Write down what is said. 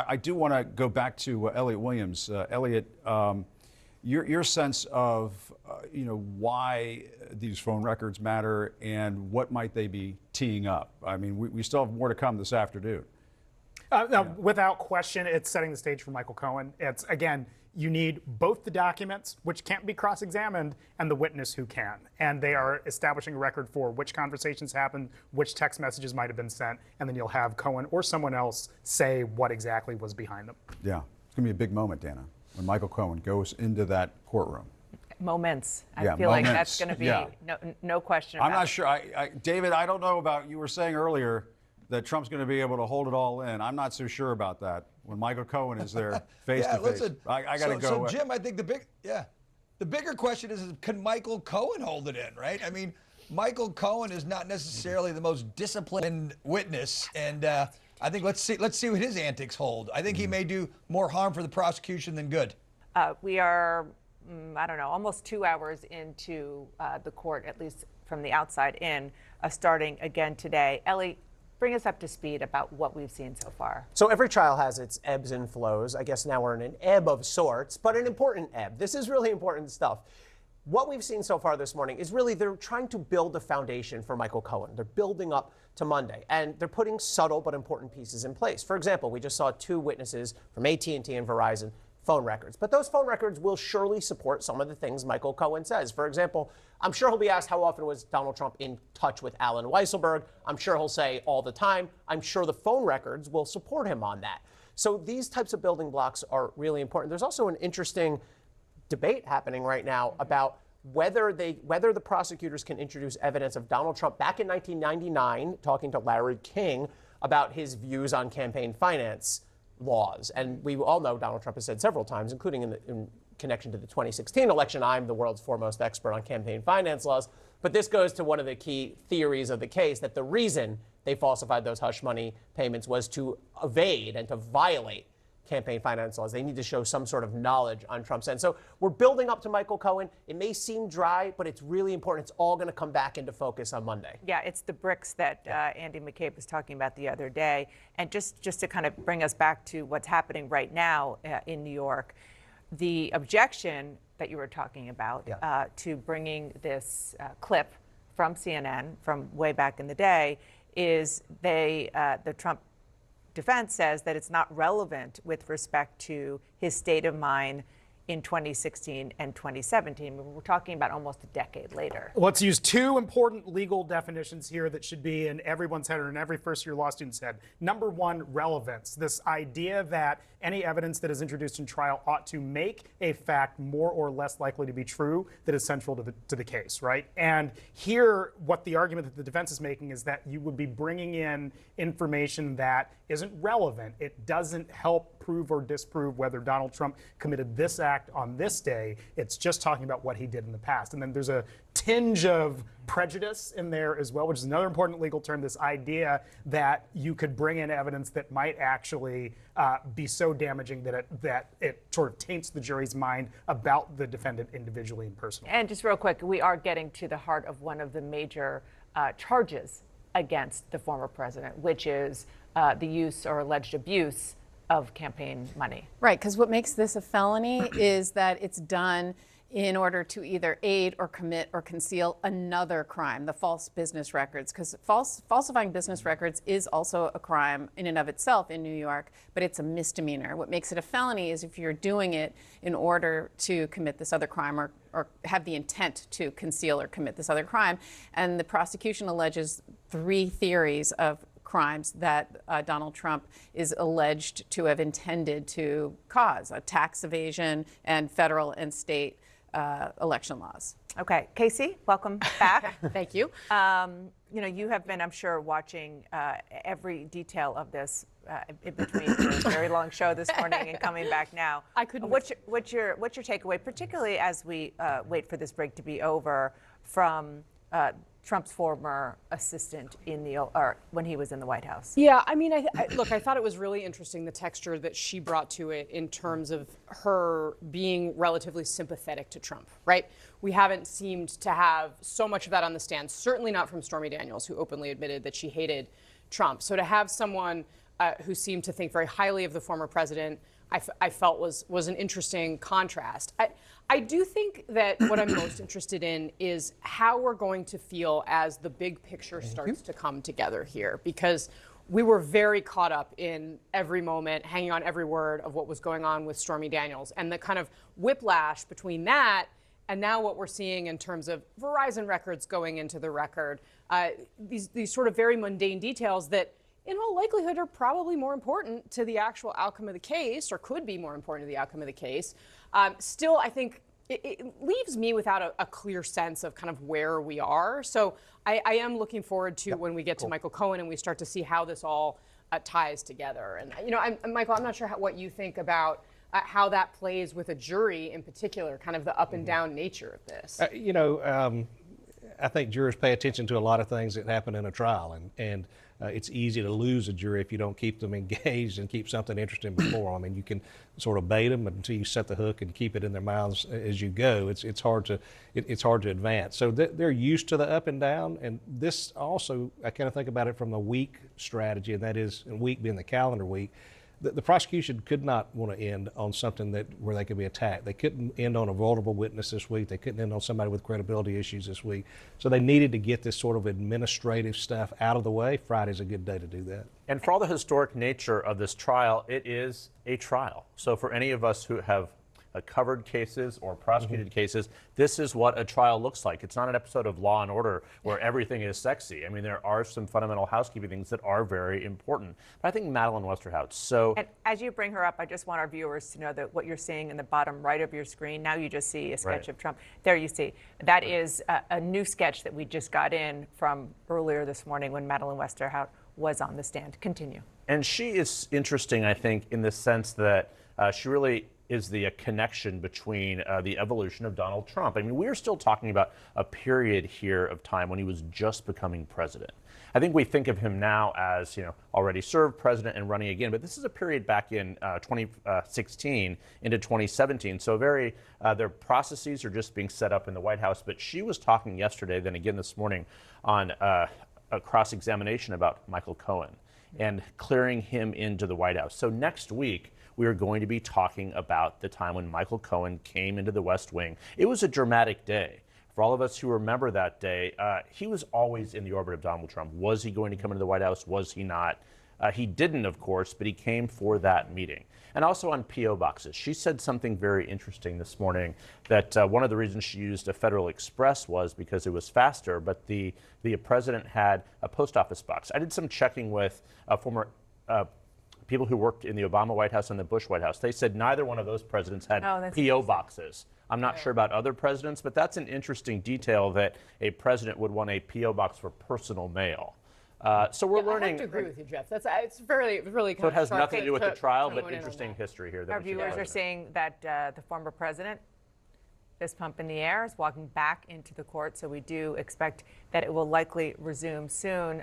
I do want to go back to Elliot Williams. Elliot, your sense of why these phone records matter and what might they be teeing up? I mean, we still have more to come this afternoon. Without question, it's setting the stage for Michael Cohen. It's, again, you need both the documents, which can't be cross-examined, and the witness who can. And they are establishing a record for which conversations happened, which text messages might have been sent, and then you'll have Cohen or someone else say what exactly was behind them. Yeah, it's going to be a big moment, Dana, when Michael Cohen goes into that courtroom. Moments. I feel like that's going to be no question about it. I'm not sure. David, I don't know about, you were saying earlier that Trump's going to be able to hold it all in. I'm not so sure about that when Michael Cohen is there face to face. Listen, I got to go. So Jim, I think the bigger question is can Michael Cohen hold it in, right? I mean, Michael Cohen is not necessarily the most disciplined witness, and I think let's see what his antics hold. I think he may do more harm for the prosecution than good. We are, I don't know, almost 2 hours into the court, at least from the outside in, starting again today. Ellie, bring us up to speed about what we've seen so far. So every trial has its ebbs and flows. I guess now we're in an ebb of sorts, but an important ebb. This is really important stuff. What we've seen so far this morning is really they're trying to build a foundation for Michael Cohen. They're building up to Monday, and they're putting subtle but important pieces in place. For example, we just saw 2 witnesses from AT&T and Verizon phone records. But those phone records will surely support some of the things Michael Cohen says. For example, I'm sure he'll be asked how often was Donald Trump in touch with Alan Weisselberg. I'm sure he'll say all the time. I'm sure the phone records will support him on that. So these types of building blocks are really important. There's also an interesting debate happening right now about whether the prosecutors can introduce evidence of Donald Trump back in 1999 talking to Larry King about his views on campaign finance laws. And we all know Donald Trump has said several times, including in connection to the 2016 election, I'm the world's foremost expert on campaign finance laws. But this goes to one of the key theories of the case, that the reason they falsified those hush money payments was to evade and to violate campaign finance laws. They need to show some sort of knowledge on Trump's end. So we're building up to Michael Cohen. It may seem dry, but it's really important. It's all going to come back into focus on Monday. Yeah, it's the bricks that Andy McCabe was talking about the other day. And just to kind of bring us back to what's happening right now in New York, the objection that you were talking about to bringing this clip from CNN from way back in the day is the Trump defense says that it's not relevant with respect to his state of mind in 2016 and 2017. We're talking about almost a decade later. Let's use 2 important legal definitions here that should be in everyone's head or in every first-year law student's head. Number 1, relevance. This idea that any evidence that is introduced in trial ought to make a fact more or less likely to be true that is central to the case, right? And here, what the argument that the defense is making is that you would be bringing in information that isn't relevant. It doesn't help prove or disprove whether Donald Trump committed this act on this day. It's just talking about what he did in the past. And then there's a tinge of prejudice in there as well, which is another important legal term, this idea that you could bring in evidence that might actually be so damaging that it sort of taints the jury's mind about the defendant individually and personally. And just real quick, we are getting to the heart of one of the major charges against the former president, which is the use or alleged abuse of campaign money. Right, because what makes this a felony is that it's done in order to either aid or commit or conceal another crime, the false business records, because falsifying business records is also a crime in and of itself in New York, but it's a misdemeanor. What makes it a felony is if you're doing it in order to commit this other crime or have the intent to conceal or commit this other crime. And the prosecution alleges 3 theories of crimes that Donald Trump is alleged to have intended to cause, tax evasion and federal and state election laws. Okay, Casey, welcome back. Thank you. You have been, I'm sure, watching every detail of this in between your very long show this morning and coming back now. I couldn't. What's your takeaway, particularly as we wait for this break to be over, from Trump's former assistant when he was in the White House? Yeah, I mean, look, I thought it was really interesting, the texture that she brought to it in terms of her being relatively sympathetic to Trump, right? We haven't seemed to have so much of that on the stand, certainly not from Stormy Daniels, who openly admitted that she hated Trump. So to have someone who seemed to think very highly of the former president, I felt was an interesting contrast. I do think that what I'm most interested in is how we're going to feel as the big picture starts to come together here, because we were very caught up in every moment, hanging on every word of what was going on with Stormy Daniels, and the kind of whiplash between that and now what we're seeing in terms of Verizon records going into the record, these sort of very mundane details that in all likelihood are probably more important to the actual outcome of the case, or could be more important to the outcome of the case. Still, I think it leaves me without a clear sense of kind of where we are. So I am looking forward to when we get to Michael Cohen and we start to see how this all ties together. And, you know, Michael, I'm not sure what you think about how that plays with a jury in particular, kind of the up and down nature of this. You know, I think jurors pay attention to a lot of things that happen in a trial, and it's easy to lose a jury if you don't keep them engaged and keep something interesting before them. I mean, you can sort of bait them until you set the hook and keep it in their mouths as you go. It's hard to advance. So they're used to the up and down, and this also, I kind of think about it from the week strategy, and that is, and week being the calendar week. The prosecution could not want to end on something where they could be attacked. They couldn't end on a vulnerable witness this week. They couldn't end on somebody with credibility issues this week. So they needed to get this sort of administrative stuff out of the way. Friday's a good day to do that. And for all the historic nature of this trial, it is a trial. So for any of us who have covered cases or prosecuted cases, this is what a trial looks like. It's not an episode of Law and Order where everything is sexy. I mean, there are some fundamental housekeeping things that are very important. But I think Madeleine Westerhout, so... And as you bring her up, I just want our viewers to know that what you're seeing in the bottom right of your screen, now you just see a sketch of Trump. There you see. That is a new sketch that we just got in from earlier this morning when Madeleine Westerhout was on the stand. Continue. And she is interesting, I think, in the sense that she really is the connection between the evolution of Donald Trump. I mean, we're still talking about a period here of time when he was just becoming president. I think we think of him now as, you know, already served president and running again, but this is a period back in 2016 into 2017. So their processes are just being set up in the White House. But she was talking yesterday, then again this morning, on a cross-examination about Michael Cohen and clearing him into the White House. So next week, we are going to be talking about the time when Michael Cohen came into the West Wing. It was a dramatic day. For all of us who remember that day, he was always in the orbit of Donald Trump. Was he going to come into the White House? Was he not? He didn't, of course, but he came for that meeting. And also on P.O. boxes. She said something very interesting this morning, that one of the reasons she used a Federal Express was because it was faster, but the president had a post office box. I did some checking with former people who worked in the Obama White House and the Bush White House. They said neither one of those presidents had P.O. boxes. I'm not sure about other presidents, but that's an interesting detail, that a president would want a P.O. box for personal mail. So we're learning. I have to agree with you, Jeff. It's really kind So it has of nothing to do with the trial, but went in on interesting that. history here. That Our we should viewers are mention. saying that the former president, fist pump in the air, is walking back into the court. So we do expect that it will likely resume soon.